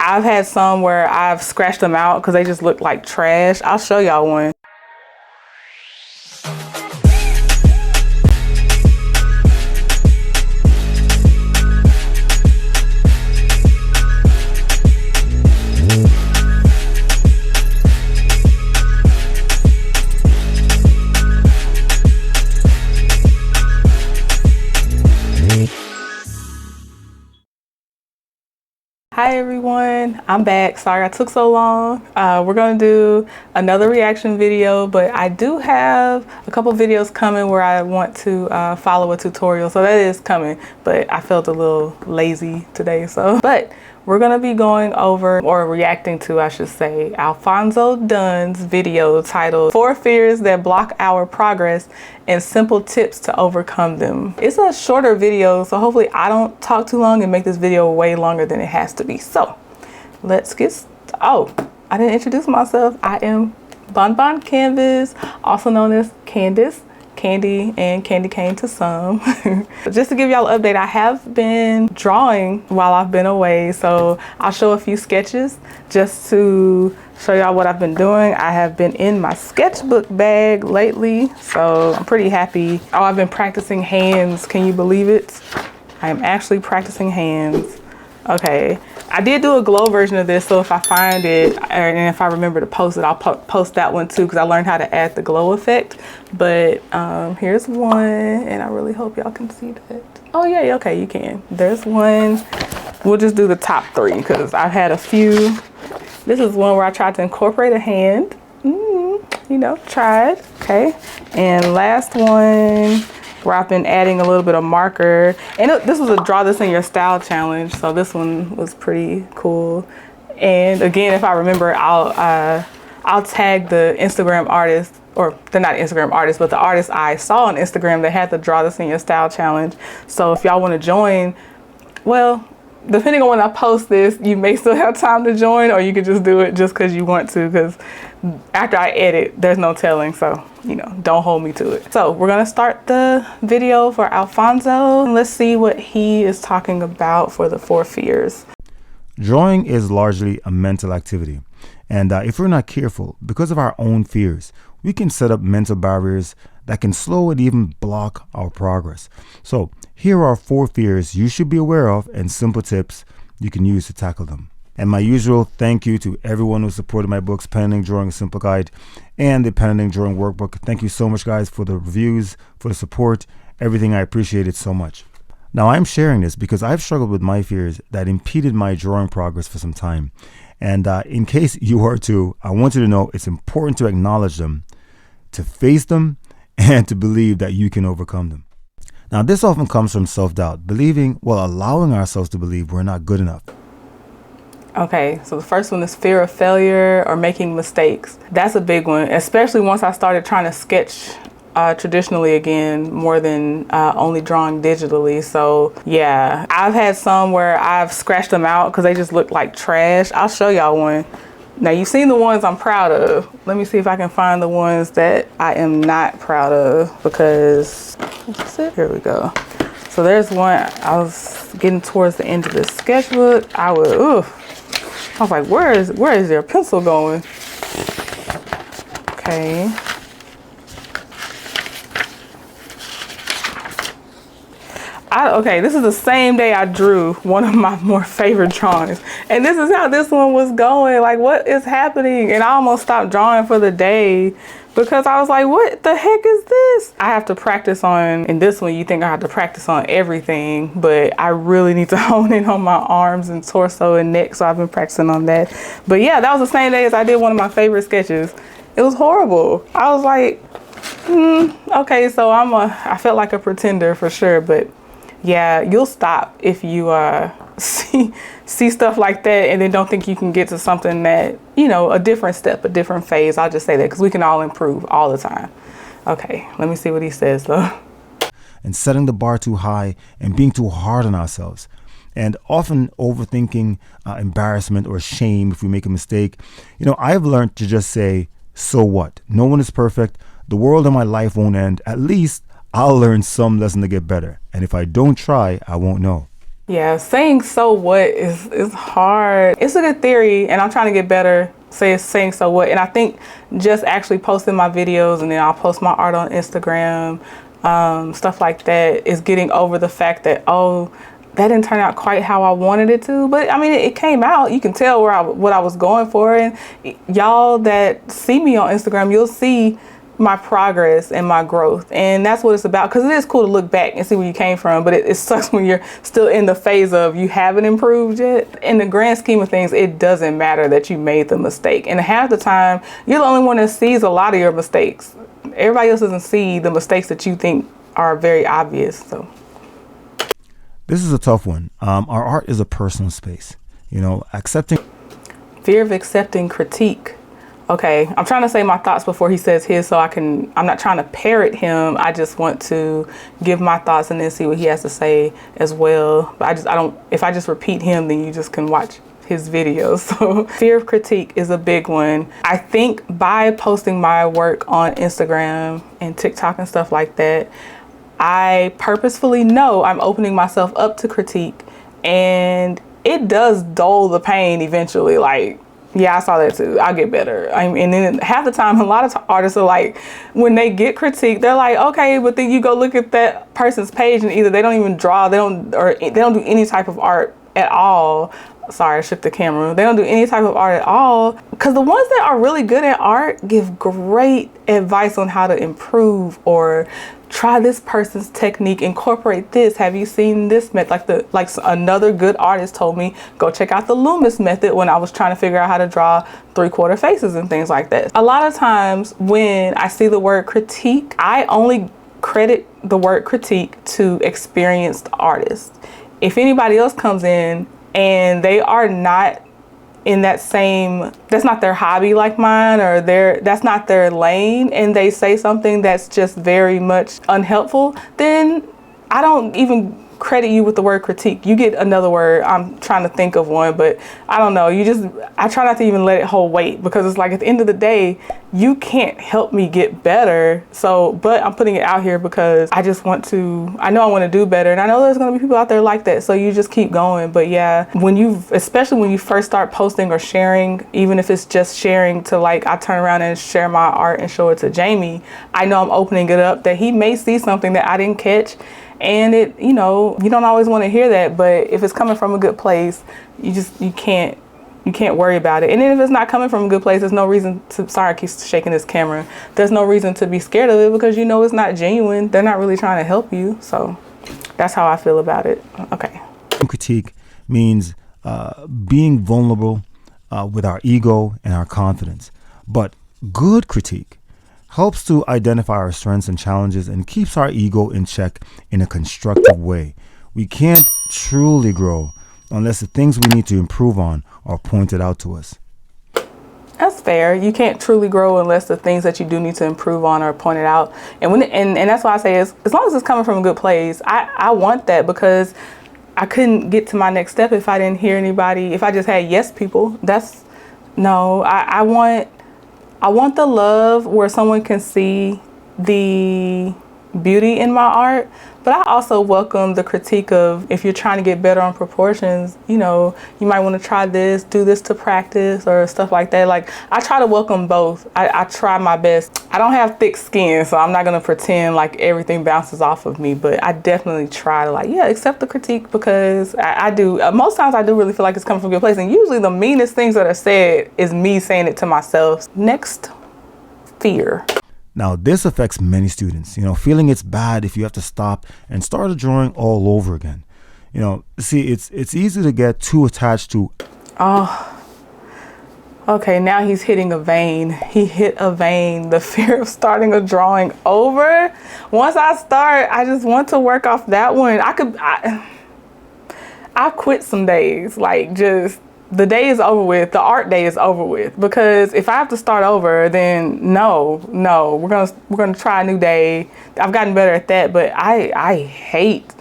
I've had some where I've scratched them out because they just look like trash. I'll show y'all one. Hi everyone, I'm back. Sorry I took so long. We're gonna do another reaction video, but I do have a couple videos coming where I want to follow a tutorial, so that is coming, but I felt a little lazy today, but we're gonna be going over, or reacting to, I should say, Alphonso Dunn's video titled 4 Fears That Block Our Progress and Simple Tips to Overcome Them. It's a shorter video, so hopefully I don't talk too long and make this video way longer than it has to be. So let's get oh, I didn't introduce myself. I am Bonbon Canvas, also known as Candace, Candy, and Candy Cane to some. Just to give y'all an update, I have been drawing while I've been away, so I'll show a few sketches just to show y'all what I've been doing. I have been in my sketchbook bag lately, so I'm pretty happy. Oh, I've been practicing hands. Can you believe it? I am actually practicing hands. Okay, I did do a glow version of this, so if I find it and if I remember to post it, I'll post that one too, because I learned how to add the glow effect. But here's one, and I really hope y'all can see that. Oh yeah, okay, you can. There's one. We'll just do the top 3 because I've had a few. This is one where I tried to incorporate a hand. You know, tried. Okay, and last one where I've been adding a little bit of marker, and this was a draw this in your style challenge, so this one was pretty cool. And again, if I remember, I'll tag the Instagram artist, or they're not Instagram artists, but the artist I saw on Instagram that had the draw this in your style challenge. So if y'all want to join, well, depending on when I post this, you may still have time to join, or you could just do it just because you want to, because after I edit, there's no telling. So, you know, don't hold me to it. So we're gonna start the video for Alphonso. Let's see what he is talking about for the 4 fears. Drawing is largely a mental activity. And if we're not careful, because of our own fears, we can set up mental barriers that can slow and even block our progress. So here are 4 fears you should be aware of and simple tips you can use to tackle them. And my usual thank you to everyone who supported my books, Pen and Ink Drawing Simple Guide and the Pen and Ink Drawing Workbook. Thank you so much, guys, for the reviews, for the support, everything. I appreciate it so much. Now, I'm sharing this because I've struggled with my fears that impeded my drawing progress for some time. And in case you are too, I want you to know it's important to acknowledge them, to face them, and to believe that you can overcome them. Now, this often comes from self-doubt, believing, well, allowing ourselves to believe we're not good enough. Okay, so the first one is fear of failure or making mistakes. That's a big one, especially once I started trying to sketch traditionally again, more than only drawing digitally. So yeah, I've had some where I've scratched them out because they just look like trash. I'll show y'all one. Now, you've seen the ones I'm proud of. Let me see if I can find the ones that I am not proud of, because here we go. So there's one. I was getting towards the end of the sketchbook. I was like, where is their pencil going? Okay. Okay, this is the same day I drew one of my more favorite drawings. And this is how this one was going. Like, what is happening? And I almost stopped drawing for the day because I was like, what the heck is this? I have to practice on, in this one, you think I have to practice on everything, but I really need to hone in on my arms and torso and neck. So I've been practicing on that. But yeah, that was the same day as I did one of my favorite sketches. It was horrible. I was like, okay, so I felt like a pretender for sure, but yeah, you'll stop if you see stuff like that and then don't think you can get to something that, you know, a different step, a different phase. I'll just say that because we can all improve all the time. Okay, let me see what he says though. And setting the bar too high and being too hard on ourselves, and often overthinking embarrassment or shame if we make a mistake. You know, I've learned to just say, so what? No one is perfect. The world and my life won't end. At least I'll learn some lesson to get better. And if I don't try, I won't know. Yeah, saying so what is hard. It's a good theory, and I'm trying to get better saying so what. And I think just actually posting my videos, and then I'll post my art on Instagram, stuff like that, is getting over the fact that, oh, that didn't turn out quite how I wanted it to. But I mean, it came out. You can tell what I was going for, and y'all that see me on Instagram, you'll see my progress and my growth, and that's what it's about. Because it is cool to look back and see where you came from, but it sucks when you're still in the phase of you haven't improved yet. In the grand scheme of things, it doesn't matter that you made the mistake, and half the time you're the only one that sees a lot of your mistakes. Everybody else doesn't see the mistakes that you think are very obvious. So This is a tough one. Our art is a personal space. Accepting fear of accepting critique. Okay, I'm trying to say my thoughts before he says his, so I'm not trying to parrot him. I just want to give my thoughts and then see what he has to say as well. But if I just repeat him, then you just can watch his videos. So fear of critique is a big one. I think by posting my work on Instagram and TikTok and stuff like that, I purposefully know I'm opening myself up to critique, and it does dull the pain eventually. Like, yeah, I saw that too. I'll get better. And then half the time, a lot of artists are like, when they get critiqued, they're like, okay, but then you go look at that person's page, and either they don't even draw, they don't do any type of art at all. Sorry, I shook the camera. They don't do any type of art at all. Because the ones that are really good at art give great advice on how to improve, or try this person's technique, incorporate this. Have you seen this method? Like another good artist told me, go check out the Loomis method when I was trying to figure out how to draw 3/4 faces and things like that. A lot of times when I see the word critique, I only credit the word critique to experienced artists. If anybody else comes in and they are not in that's not their hobby like mine, or that's not their lane, and they say something that's just very much unhelpful, then I don't even credit you with the word critique. You get another word. I'm trying to think of one, but I don't know. I try not to even let it hold weight, because it's like, at the end of the day, you can't help me get better. But I'm putting it out here because I know I want to do better, and I know there's going to be people out there like that. So you just keep going. But yeah, especially when you first start posting or sharing, even if it's just sharing to, like, I turn around and share my art and show it to Jamie, I know I'm opening it up that he may see something that I didn't catch. And you don't always want to hear that, but if it's coming from a good place, you can't worry about it. And then if it's not coming from a good place, there's no reason to, sorry, I keep shaking this camera. There's no reason to be scared of it, because it's not genuine. They're not really trying to help you. So that's how I feel about it. Okay. critique means being vulnerable with our ego and our confidence. But good critique helps to identify our strengths and challenges and keeps our ego in check in a constructive way. We can't truly grow unless the things we need to improve on are pointed out to us. That's fair. You can't truly grow unless the things that you do need to improve on are pointed out. And that's why I say, as long as it's coming from a good place, I want that, because I couldn't get to my next step if I didn't hear anybody, if I just had yes people. I want the love where someone can see the beauty in my art, but I also welcome the critique of, if you're trying to get better on proportions, you might want to try this, do this to practice, or stuff like that. Like, I try to welcome both. I try my best. I don't have thick skin, so I'm not going to pretend like everything bounces off of me, but I definitely try to accept the critique, because I do. Most times I do really feel like it's coming from a good place, and usually the meanest things that are said is me saying it to myself. Next, fear. Now, this affects many students, feeling it's bad if you have to stop and start a drawing all over again. See, it's easy to get too attached to. Oh, okay, now he's hitting a vein. He hit a vein, the fear of starting a drawing over. Once I start, I just want to work off that one. I quit some days, the day is over with, the art day is over with, because if I have to start over, then no, we're gonna try a new day. I've gotten better at that, but I hate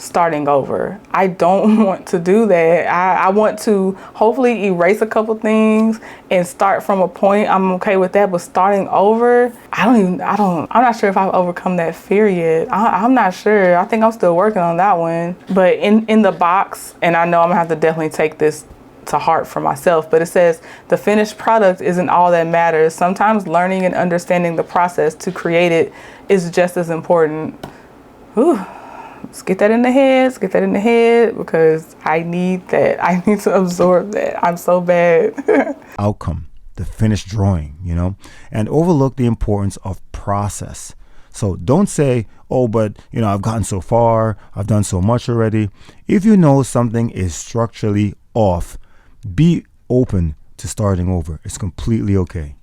starting over. I don't want to do that. I want to hopefully erase a couple things and start from a point. I'm okay with that, but starting over, I'm not sure if I've overcome that fear yet. I'm not sure. I think I'm still working on that one. But in the box, and I know I'm gonna have to definitely take this to heart for myself, but it says the finished product isn't all that matters. Sometimes learning and understanding the process to create it is just as important. Whew. Let's get that in the head. Let's get that in the head, because I need that. I need to absorb that. I'm so bad. Outcome, the finished drawing, and overlook the importance of process. So don't say, oh, but I've gotten so far, I've done so much already. If you know something is structurally off, be open to starting over. It's completely okay.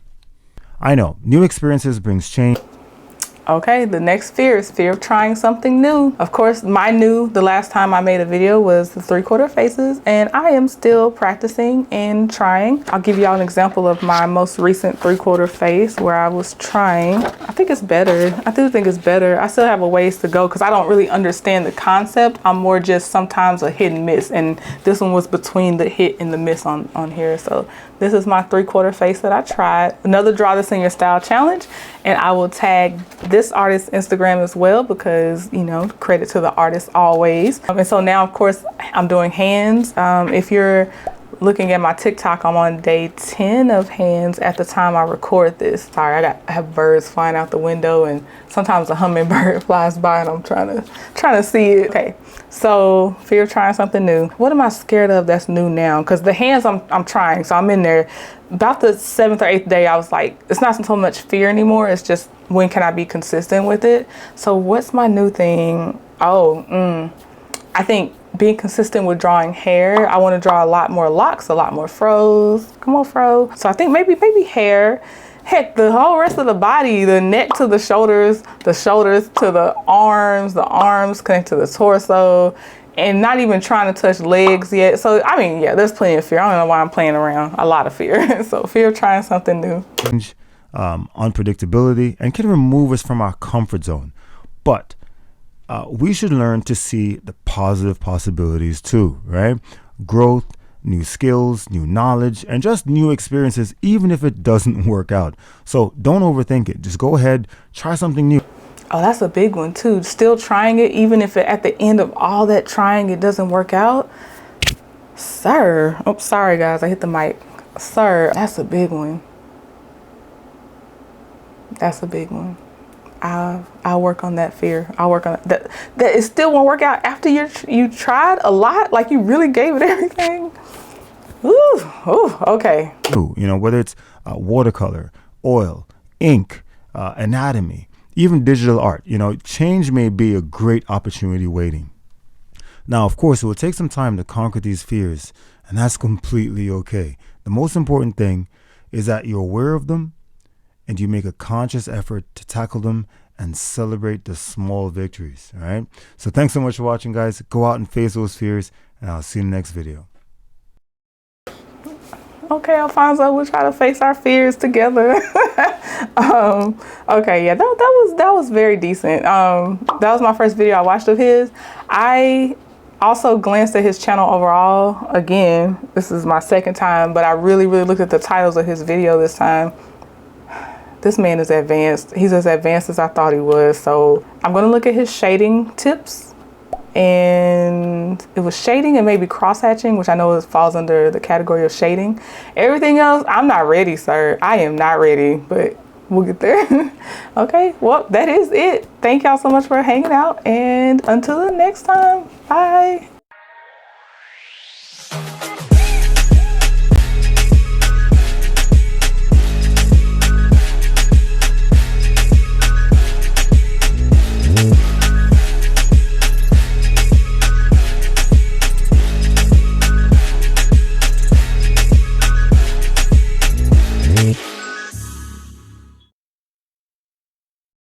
I know new experiences brings change. Okay, the next fear is fear of trying something new. Of course, the last time I made a video was the 3/4 faces, and I am still practicing and trying. I'll give y'all an example of my most recent 3/4 face where I was trying. I think it's better. I do think it's better. I still have a ways to go because I don't really understand the concept. I'm more just sometimes a hit and miss, and this one was between the hit and the miss on here. So this is my 3/4 face that I tried. Another Draw This in Your Style challenge, and I will tag this artist's Instagram as well, because credit to the artist always. And so now, of course, I'm doing hands. If you're looking at my TikTok, I'm on day 10 of hands at the time I record this. Sorry, I have birds flying out the window, and sometimes a hummingbird flies by and I'm trying to see it. Okay, so fear of trying something new. What am I scared of that's new now? Because the hands I'm trying, so I'm in there. About the 7th or 8th day, I was like, it's not so much fear anymore. It's just, when can I be consistent with it? So what's my new thing? I think being consistent with drawing hair. I want to draw a lot more locks, a lot more fros. Come on, fro. So I think maybe hair. Heck, the whole rest of the body, the neck to the shoulders to the arms connect to the torso, and not even trying to touch legs yet. So, I mean, yeah, there's plenty of fear. I don't know why I'm playing around. A lot of fear. So fear of trying something new. Unpredictability, and can remove us from our comfort zone. But we should learn to see the positive possibilities too, right? Growth, new skills, new knowledge, and just new experiences, even if it doesn't work out. So don't overthink it. Just go ahead, try something new. Oh, that's a big one too. Still trying it, even if at the end of all that trying, it doesn't work out. Sir, oh, sorry guys, I hit the mic. Sir, that's a big one. That's a big one. I'll work on that fear. I'll work on that. That it still won't work out after you tried a lot, like you really gave it everything. Ooh, okay. Whether it's watercolor, oil, ink, anatomy, even digital art, change may be a great opportunity waiting. Now, of course, it will take some time to conquer these fears, and that's completely okay. The most important thing is that you're aware of them and you make a conscious effort to tackle them and celebrate the small victories, all right? So thanks so much for watching, guys. Go out and face those fears, and I'll see you in the next video. Okay, Alphonso, we'll try to face our fears together. Okay, yeah, that was very decent. That was my first video I watched of his. I also glanced at his channel overall. Again, this is my second time, but I really looked at the titles of his video this time. This man is advanced. He's as advanced as I thought he was. So I'm going to look at his shading tips. And it was shading and maybe cross hatching, which I know falls under the category of shading. Everything else, I'm not ready, sir. I am not ready, but we'll get there. Okay, well, that is it. Thank y'all so much for hanging out. And until the next time, bye.